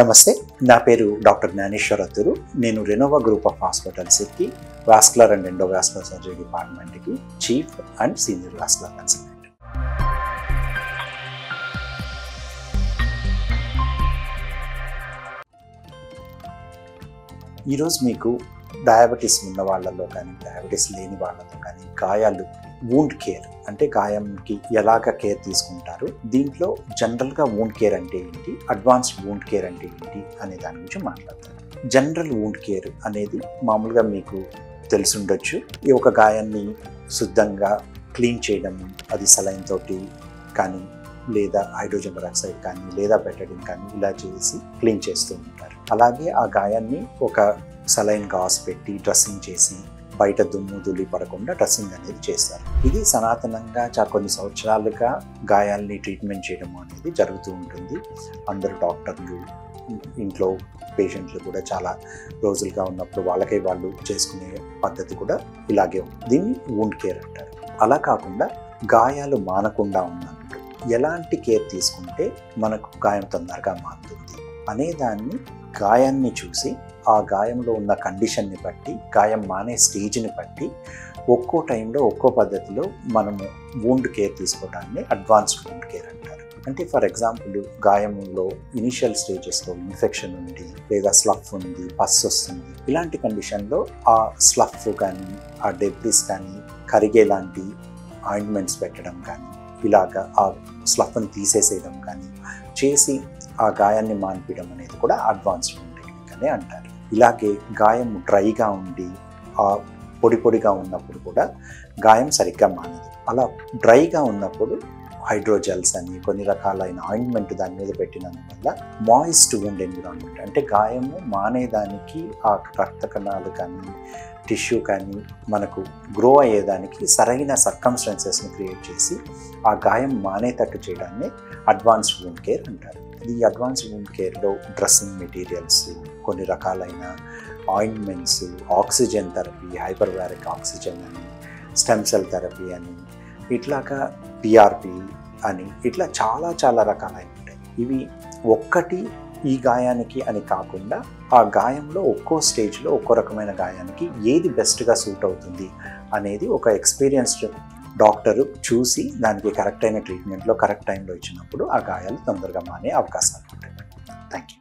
నమస్తే, నా పేరు డాక్టర్ జ్ఞానేశ్వర్ అత్తూరు. నేను రెనోవా గ్రూప్ ఆఫ్ హాస్పిటల్స్కి వాస్కులర్ అండ్ ఎండోవాస్కులర్ సర్జరీ డిపార్ట్మెంట్కి chief and senior vascular consultant. ఈరోజు మీకు డయాబెటీస్ ఉన్న వాళ్ళలో కానీ డయాబెటీస్ లేని వాళ్ళలో కానీ గాయాలు వూండ్ కేర్ అంటే గాయంకి ఎలాగ కేర్ తీసుకుంటారు, దీంట్లో జనరల్గా వూండ్ కేర్ అంటే ఏంటి, అడ్వాన్స్డ్ వూండ్ కేర్ అంటే ఏంటి అనే దాని గురించి మాట్లాడతారు. జనరల్ వూండ్ కేర్ అనేది మామూలుగా మీకు తెలుసుండొచ్చు. ఈ ఒక గాయాన్ని శుద్ధంగా క్లీన్ చేయడం, అది సలైన్ తోటి కానీ లేదా హైడ్రోజన్ పెరాక్సైడ్ కానీ లేదా బెటడిన్ కానీ ఇలా చేసి క్లీన్ చేస్తూ ఉంటారు. అలాగే ఆ గాయాన్ని ఒక సలైన్ గాస్ పెట్టి డ్రెస్సింగ్ చేసి బయట దుమ్ము ధూళి పడకుండా డ్రెస్సింగ్ అనేది చేస్తారు. ఇది సనాతనంగా కొన్ని సంవత్సరాలుగా గాయాల్ని ట్రీట్మెంట్ చేయడం అనేది జరుగుతూ ఉంటుంది. అందరు డాక్టర్లు ఇంట్లో పేషెంట్లు కూడా చాలా రోజులుగా ఉన్నప్పుడు వాళ్ళకై వాళ్ళు చేసుకునే పద్ధతి కూడా ఇలాగే ఉంది. దీన్ని వూండ్ కేర్ అంటారు. అలా కాకుండా గాయాలు మానకుండా ఉన్నప్పుడు ఎలాంటి కేర్ తీసుకుంటే మనకు గాయం తొందరగా మారుతుంది అనే దాన్ని గాయాన్ని చూసి ఆ గాయంలో ఉన్న కండిషన్ని బట్టి, గాయం మానే స్టేజ్ని బట్టి ఒక్కో టైంలో ఒక్కో పద్ధతిలో మనము వూండ్ కేర్ తీసుకోవడాన్ని అడ్వాన్స్డ్ వూండ్ కేర్ అంటారు. అంటే ఫర్ ఎగ్జాంపుల్ గాయంలో ఇనిషియల్ స్టేజెస్లో ఇన్ఫెక్షన్ ఉంది, లేదా స్లఫ్ ఉంది, పస్ వస్తుంది. ఇలాంటి కండిషన్లో ఆ స్లఫ్ కానీ ఆ డెబ్రిస్ కానీ కరిగే లాంటి ఆయింట్మెంట్స్ పెట్టడం కానీ ఇలాగా ఆ స్లఫ్ని తీసేసేయడం కానీ చేసి ఆ గాయాన్ని మాన్పించడం అనేది కూడా అడ్వాన్స్డ్ వూండ్ టెక్నిక్ అని అంటారు. ఇలాగే గాయం డ్రైగా ఉండి ఆ పొడి పొడిగా ఉన్నప్పుడు కూడా గాయం సరిగ్గా మానదు. అలా డ్రైగా ఉన్నప్పుడు హైడ్రోజెల్స్ అని కొన్ని రకాలైన ఆయింట్మెంట్ దాని మీద పెట్టినందువల్ల మాయిస్ట్ వూండ్ ఎన్విరాన్మెంట్ అంటే గాయము మానేదానికి ఆ రక్త కణాలు కానీ టిష్యూ కానీ మనకు గ్రో అయ్యేదానికి సరైన సర్కమ్స్టాన్సెస్ని క్రియేట్ చేసి ఆ గాయం మానేటట్టు చేయడాన్ని అడ్వాన్స్డ్ వూండ్ కేర్ అంటారు. ఈ అడ్వాన్స్డ్ వూండ్ కేర్లో డ్రెస్సింగ్ మెటీరియల్స్, కొన్ని రకాలైన ointments, oxygen therapy, hyperbaric oxygen అని, స్టెమ్ సెల్ థెరపీ అని, ఇట్లాగా పిఆర్పి అని, ఇట్లా చాలా రకాలైన ఉంటాయి. ఇవి ఒక్కటి ఈ గాయానికి అని కాకుండా ఆ గాయంలో ఒక్కో స్టేజ్లో ఒక్కో రకమైన గాయానికి ఏది బెస్ట్గా సూట్ అవుతుంది అనేది ఒక ఎక్స్పీరియన్స్డ్ డాక్టరు చూసి దానికి కరెక్ట్ అయిన ట్రీట్మెంట్లో కరెక్ట్ టైంలో ఇచ్చినప్పుడు ఆ గాయాలు తొందరగా మానే అవకాశాలు ఉంటాయి. Thank you.